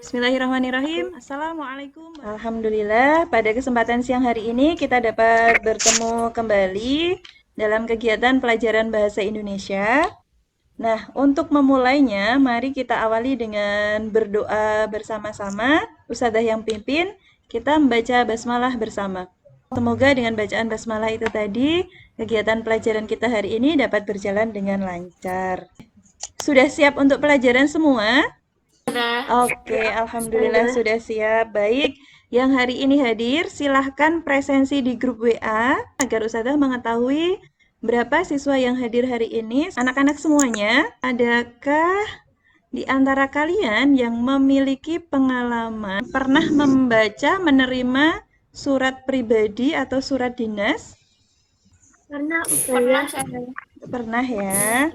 Bismillahirrahmanirrahim. Assalamualaikum. Alhamdulillah, pada kesempatan siang hari ini kita dapat bertemu kembali dalam kegiatan pelajaran bahasa Indonesia. Nah, untuk memulainya, mari kita awali dengan berdoa bersama-sama. Ustadzah yang pimpin, kita membaca basmalah bersama. Semoga dengan bacaan basmalah itu tadi, kegiatan pelajaran kita hari ini dapat berjalan dengan lancar. Sudah siap untuk pelajaran semua? Oke, alhamdulillah sudah siap. Baik, yang hari ini hadir, silahkan presensi di grup WA agar Ustazah mengetahui berapa siswa yang hadir hari ini. Anak-anak semuanya, adakah di antara kalian yang memiliki pengalaman pernah membaca, menerima surat pribadi atau surat dinas? Pernah saya. Pernah ya.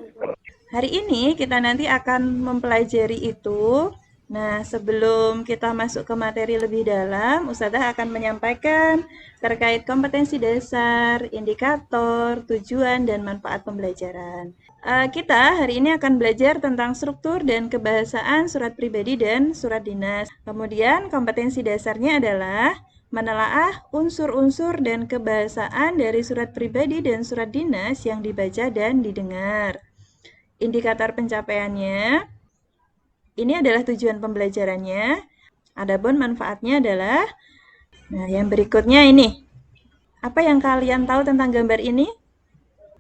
Hari ini kita nanti akan mempelajari itu. Nah, sebelum kita masuk ke materi lebih dalam, Ustazah akan menyampaikan terkait kompetensi dasar, indikator, tujuan, dan manfaat pembelajaran. Kita hari ini akan belajar tentang struktur dan kebahasaan surat pribadi dan surat dinas. Kemudian kompetensi dasarnya adalah menelaah unsur-unsur dan kebahasaan dari surat pribadi dan surat dinas yang dibaca dan didengar. Indikator pencapaiannya, ini adalah tujuan pembelajarannya. Adapun manfaatnya adalah, nah yang berikutnya ini. Apa yang kalian tahu tentang gambar ini?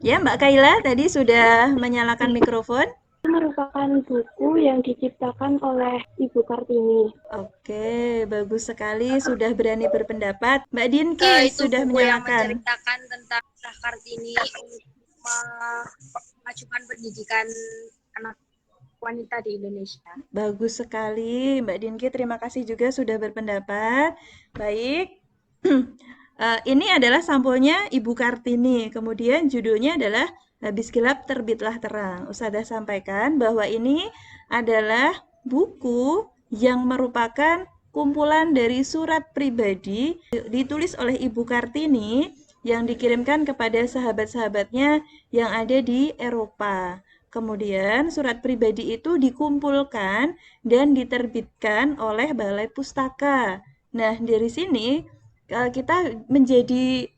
Ya, Mbak Kaila tadi sudah menyalakan mikrofon. Merupakan buku yang diciptakan oleh Ibu Kartini. Oke, bagus sekali sudah berani berpendapat. Mbak Dinki Itu sudah buku yang menyalakan. menceritakan tentang Kartini untuk memajukan pendidikan anak wanita di Indonesia. Bagus sekali, Mbak Dinki. Terima kasih juga sudah berpendapat. Baik. Ini adalah sampulnya Ibu Kartini. Kemudian judulnya adalah Habis Gelap Terbitlah Terang. Ustazah sampaikan bahwa ini adalah buku yang merupakan kumpulan dari surat pribadi ditulis oleh Ibu Kartini yang dikirimkan kepada sahabat-sahabatnya yang ada di Eropa. Kemudian surat pribadi itu dikumpulkan dan diterbitkan oleh Balai Pustaka. Nah, dari sini kita menjadi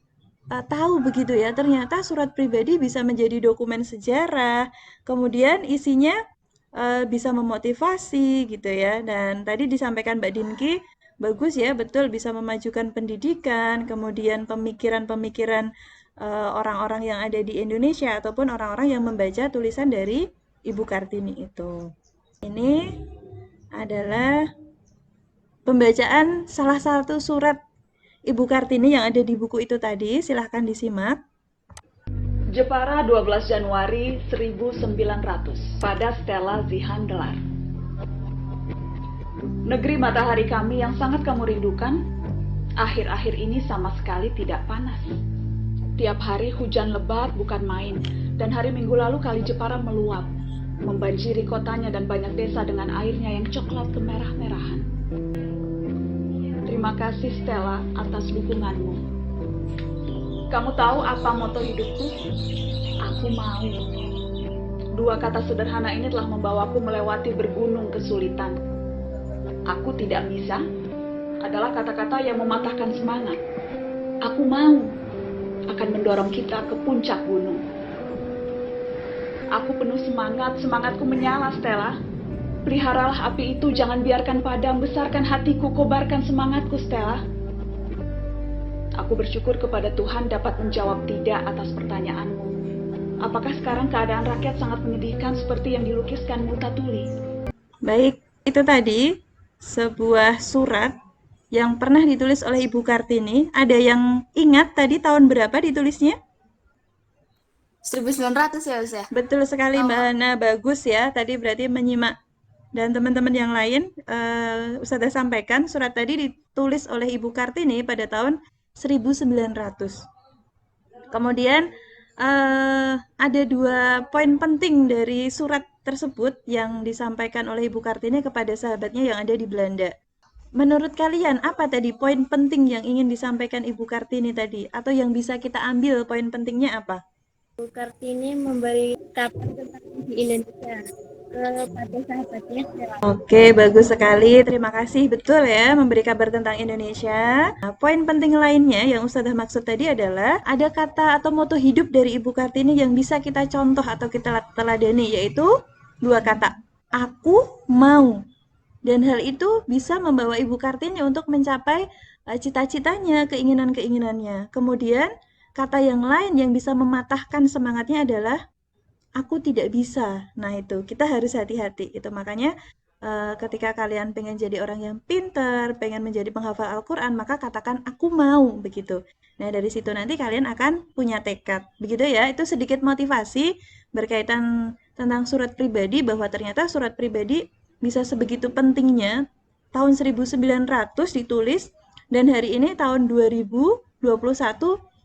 tahu begitu ya, ternyata surat pribadi bisa menjadi dokumen sejarah, kemudian isinya bisa memotivasi gitu ya. Dan tadi disampaikan Mbak Dinki, bagus ya, betul bisa memajukan pendidikan, kemudian pemikiran-pemikiran orang-orang yang ada di Indonesia ataupun orang-orang yang membaca tulisan dari Ibu Kartini itu. Ini adalah pembacaan salah satu surat Ibu Kartini yang ada di buku itu tadi. Silahkan disimak. Jepara 12 Januari 1900 pada Stella Zihandelar. Negeri matahari kami yang sangat kamu rindukan, akhir-akhir ini sama sekali tidak panas. Tiap hari hujan lebat bukan main, dan hari Minggu lalu kali Jepara meluap, membanjiri kotanya dan banyak desa dengan airnya yang coklat kemerah-merahan. Terima kasih Stella atas dukunganmu. Kamu tahu apa moto hidupku? Aku mau. Dua kata sederhana ini telah membawaku melewati bergunung kesulitan. Aku tidak bisa adalah kata-kata yang mematahkan semangat. Aku mau akan mendorong kita ke puncak gunung. Aku penuh semangat, semangatku menyala Stella. Peliharalah api itu, jangan biarkan padam, besarkan hatiku, kobarkan semangatku Stella. Aku bersyukur kepada Tuhan dapat menjawab tidak atas pertanyaanmu. Apakah sekarang keadaan rakyat sangat menyedihkan seperti yang dilukiskan Multatuli? Baik, itu tadi sebuah surat yang pernah ditulis oleh Ibu Kartini. Ada yang ingat tadi tahun berapa ditulisnya? 1900 ya, Ustaz? Betul sekali, Mbak Hana. Bagus ya, tadi berarti menyimak. Dan teman-teman yang lain, Ustazah sampaikan surat tadi ditulis oleh Ibu Kartini pada tahun 1900. Kemudian ada dua poin penting dari surat tersebut yang disampaikan oleh Ibu Kartini kepada sahabatnya yang ada di Belanda. Menurut kalian, apa tadi poin penting yang ingin disampaikan Ibu Kartini tadi? Atau yang bisa kita ambil poin pentingnya apa? Ibu Kartini memberi kabar tentang di Indonesia. kepada sahabatnya. Oke, bagus sekali. Terima kasih. Betul ya, memberi kabar tentang Indonesia. Nah, poin penting lainnya yang Ustazah maksud tadi adalah ada kata atau moto hidup dari Ibu Kartini yang bisa kita contoh atau kita teladani, yaitu dua kata. Aku mau. Dan hal itu bisa membawa Ibu Kartini untuk mencapai cita-citanya, keinginan-keinginannya. Kemudian, kata yang lain yang bisa mematahkan semangatnya adalah aku tidak bisa. Nah, itu kita harus hati-hati. Itu makanya ketika kalian pengen jadi orang yang pintar, pengen menjadi penghafal Al-Quran, maka katakan aku mau begitu. Nah, dari situ nanti kalian akan punya tekad. Begitu ya, itu sedikit motivasi berkaitan tentang surat pribadi, bahwa ternyata surat pribadi bisa sebegitu pentingnya tahun 1900 ditulis, dan hari ini tahun 2021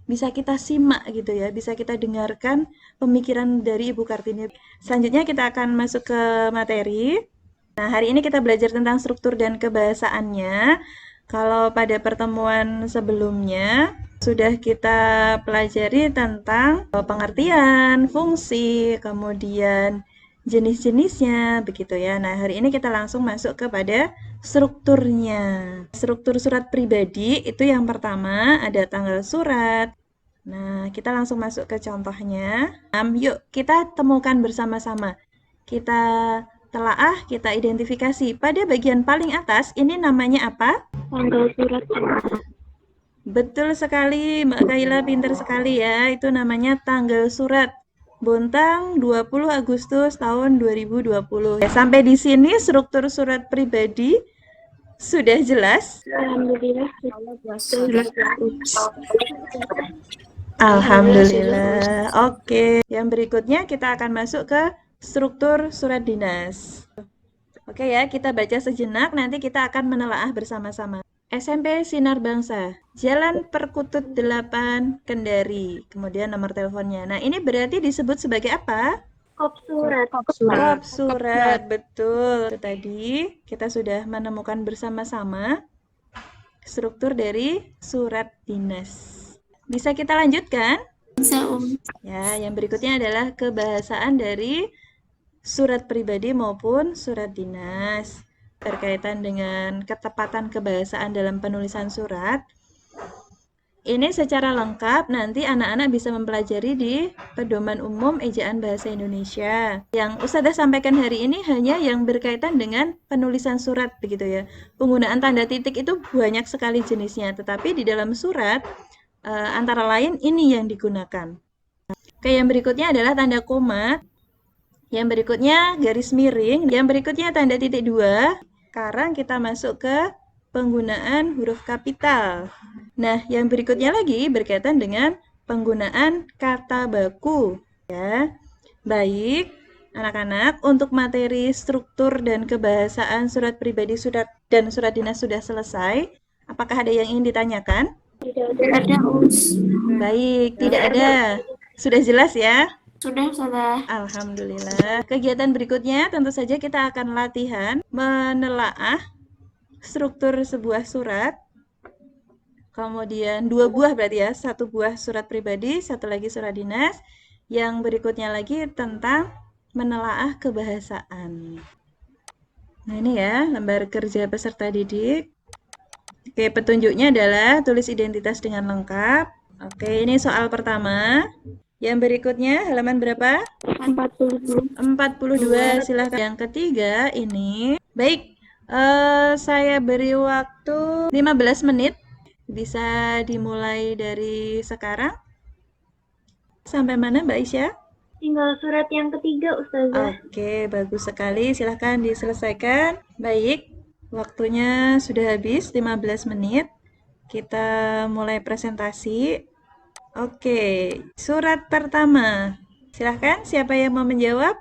bisa kita simak gitu ya, bisa kita dengarkan pemikiran dari Ibu Kartini. Selanjutnya kita akan masuk ke materi. Nah, hari ini kita belajar tentang struktur dan kebahasaannya. Kalau pada pertemuan sebelumnya sudah kita pelajari tentang pengertian, fungsi, kemudian jenis-jenisnya, begitu ya. Nah, hari ini kita langsung masuk kepada strukturnya. Struktur surat pribadi itu yang pertama ada tanggal surat. Nah, kita langsung masuk ke contohnya. Yuk, kita temukan bersama-sama. Kita telaah, kita identifikasi. Pada bagian paling atas, ini namanya apa? Tanggal surat. Betul sekali, Mbak Kaila, pintar sekali ya. Itu namanya tanggal surat. Bontang 20 Agustus tahun 2020. Sampai di sini struktur surat pribadi sudah jelas? Alhamdulillah. Alhamdulillah. Oke, yang berikutnya kita akan masuk ke struktur surat dinas. Oke ya, kita baca sejenak, nanti kita akan menelaah bersama-sama. SMP Sinar Bangsa, Jalan Perkutut 8, Kendari. Kemudian nomor teleponnya. Nah, ini berarti disebut sebagai apa? Kop surat. Kop surat, betul. Itu tadi kita sudah menemukan bersama-sama struktur dari surat dinas. Bisa kita lanjutkan? Bisa, Ya, yang berikutnya adalah kebahasaan dari surat pribadi maupun surat dinas. Berkaitan dengan ketepatan kebahasaan dalam penulisan surat. Ini secara lengkap nanti anak-anak bisa mempelajari di Pedoman Umum Ejaan Bahasa Indonesia. Yang Ustazah sampaikan hari ini hanya yang berkaitan dengan penulisan surat begitu ya. Penggunaan tanda titik itu banyak sekali jenisnya, tetapi di dalam surat antara lain ini yang digunakan. Oke, yang berikutnya adalah tanda koma. Yang berikutnya garis miring. Yang berikutnya tanda titik dua. Sekarang kita masuk ke penggunaan huruf kapital. Nah, yang berikutnya lagi berkaitan dengan penggunaan kata baku. Ya, baik, anak-anak, untuk materi struktur dan kebahasaan surat pribadi dan surat dinas sudah selesai. Apakah ada yang ingin ditanyakan? Tidak ada Baik, tidak ada. Sudah jelas ya? sudah. Alhamdulillah. Kegiatan berikutnya tentu saja kita akan latihan menelaah struktur sebuah surat. Kemudian 2 buah berarti ya, 1 buah surat pribadi, 1 lagi surat dinas. Yang berikutnya lagi tentang menelaah kebahasaan. Nah, ini ya, lembar kerja peserta didik. Oke, petunjuknya adalah tulis identitas dengan lengkap. Oke, ini soal pertama. Yang berikutnya halaman berapa? 42. Silahkan. Yang ketiga ini. Baik, saya beri waktu 15 menit. Bisa dimulai dari sekarang. Sampai mana Mbak Isya? Tinggal surat yang ketiga, Ustazah. Oke, bagus sekali. Silahkan diselesaikan. Baik, waktunya sudah habis 15 menit. Kita mulai presentasi. Oke, surat pertama. Silahkan, siapa yang mau menjawab?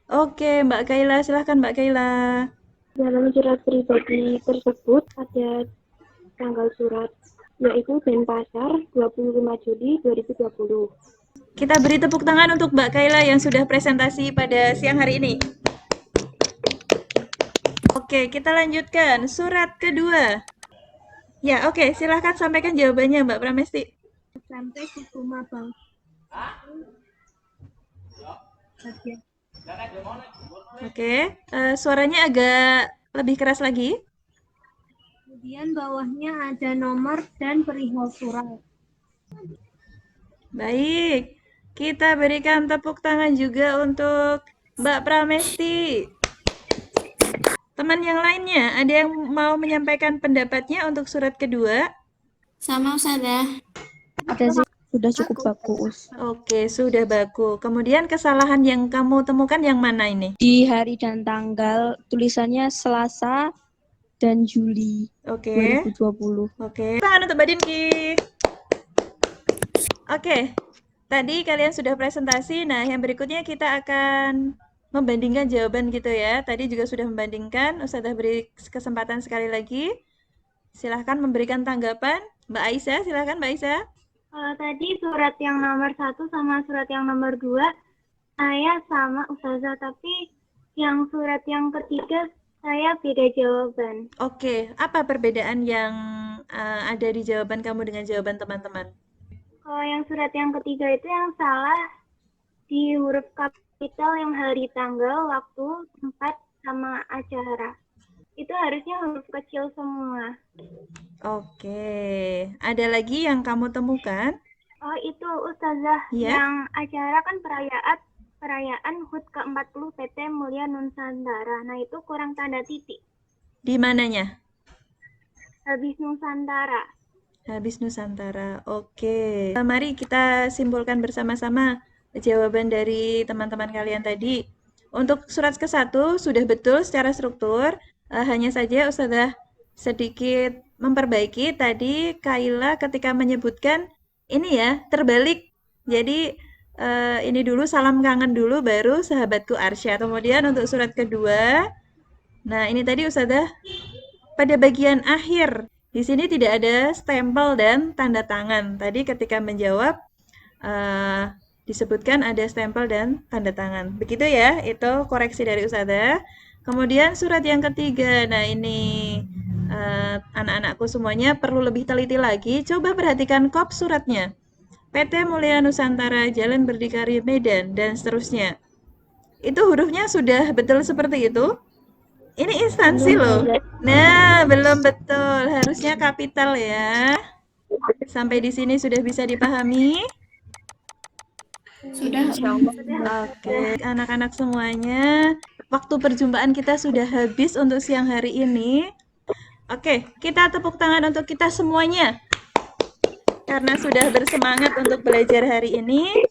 Oke, Mbak Kaila, silahkan Mbak Kaila. Dalam surat pribadi tersebut ada tanggal surat, yaitu Denpasar 25 Juli 2020. Kita beri tepuk tangan untuk Mbak Kaila yang sudah presentasi pada siang hari ini. Oke, kita lanjutkan. Surat kedua. Ya, oke. Silahkan sampaikan jawabannya Mbak Pramesti. Sampai suku Mabang. Oke, suaranya agak lebih keras lagi. Kemudian bawahnya ada nomor dan perihal surat. Baik, kita berikan tepuk tangan juga untuk Mbak Pramesti. Teman yang lainnya, ada yang mau menyampaikan pendapatnya untuk surat kedua? Sama Ustazah. Ada sih, sudah cukup bagus. Oke, sudah baku. Kemudian kesalahan yang kamu temukan yang mana ini? Di hari dan tanggal tulisannya Selasa dan Juli Oke, 2020. oke. Tangan untuk Mbak Dinki. Oke, tadi kalian sudah presentasi. Nah, yang berikutnya kita akan membandingkan jawaban gitu ya. Tadi juga sudah membandingkan. Ustazah beri kesempatan sekali lagi. Silahkan memberikan tanggapan. Mbak Aisyah, silahkan Mbak Aisyah. Kalau tadi surat yang nomor 1 sama surat yang nomor 2, saya sama Ustazah, tapi yang surat yang ketiga saya beda jawaban. Oke, apa perbedaan yang ada di jawaban kamu dengan jawaban teman-teman? Kalau yang surat yang ketiga itu yang salah di huruf kapital yang hari, tanggal, waktu, tempat, sama acara. Itu harusnya huruf kecil semua. Oke, ada lagi yang kamu temukan? Oh itu Ustazah, Iya. yang acara kan perayaan HUT ke-40 PT Mulia Nusantara. Nah itu kurang tanda titik. Di mananya? Habis Nusantara. Habis Nusantara. Oke. Mari kita simpulkan bersama-sama jawaban dari teman-teman kalian tadi. Untuk surat ke-1 sudah betul secara struktur. Hanya saja Ustazah sedikit memperbaiki. Tadi Kaila ketika menyebutkan ini ya, terbalik. Jadi ini dulu salam kangen dulu baru sahabatku Arsya. Kemudian untuk surat kedua, nah ini tadi Ustazah pada bagian akhir. Di sini tidak ada stempel dan tanda tangan. Tadi ketika menjawab disebutkan ada stempel dan tanda tangan. Begitu ya, itu koreksi dari Ustazah. Kemudian surat yang ketiga. Nah, ini anak-anakku semuanya perlu lebih teliti lagi. Coba perhatikan kop suratnya. PT Mulia Nusantara, Jalan Berdikari Medan, dan seterusnya. Itu hurufnya sudah betul seperti itu? Ini instansi loh. Nah, belum betul. Harusnya kapital ya. Sampai di sini sudah bisa dipahami? Sudah. Oke, anak-anak semuanya. Waktu perjumpaan kita sudah habis untuk siang hari ini. Oke, kita tepuk tangan untuk kita semuanya. Karena sudah bersemangat untuk belajar hari ini,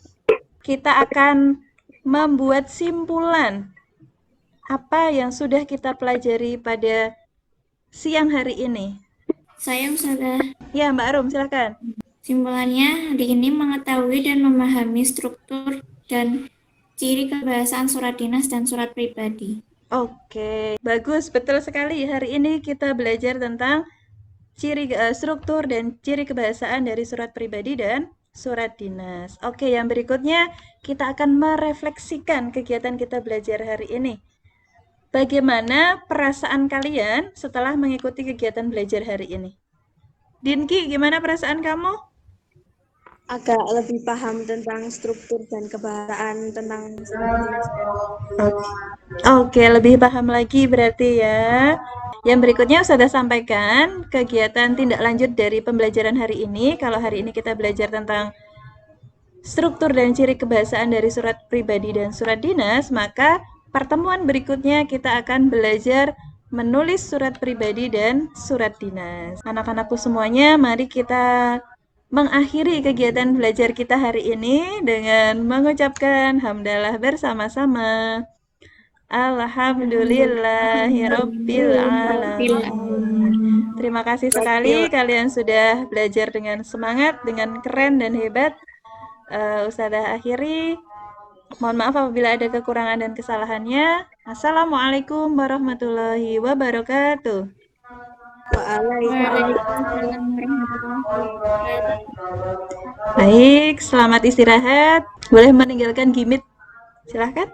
kita akan membuat simpulan apa yang sudah kita pelajari pada siang hari ini. Saya Ustazah. Ya, Mbak Arum, silakan. Simpulannya, hari ini mengetahui dan memahami struktur dan ciri kebahasaan surat dinas dan surat pribadi. Oke, bagus, betul sekali. Hari ini kita belajar tentang ciri struktur dan ciri kebahasaan dari surat pribadi dan surat dinas. Oke, yang berikutnya kita akan merefleksikan kegiatan kita belajar hari ini. Bagaimana perasaan kalian setelah mengikuti kegiatan belajar hari ini? Dinki, gimana perasaan kamu? Agak lebih paham tentang struktur dan kebahasaan tentang surat dinas dan Oke, lebih paham lagi berarti ya. Yang berikutnya sudah sampaikan kegiatan tindak lanjut dari pembelajaran hari ini. Kalau hari ini kita belajar tentang struktur dan ciri kebahasaan dari surat pribadi dan surat dinas, maka pertemuan berikutnya kita akan belajar menulis surat pribadi dan surat dinas. Anak-anakku semuanya, mari kita mengakhiri kegiatan belajar kita hari ini dengan mengucapkan hamdalah bersama-sama. Alhamdulillahirabbil alamin. Terima kasih sekali kalian sudah belajar dengan semangat, dengan keren dan hebat. Ustazah akhiri. Mohon maaf apabila ada kekurangan dan kesalahannya. Assalamualaikum warahmatullahi wabarakatuh. Baik, selamat istirahat. Boleh meninggalkan gimit. Silahkan.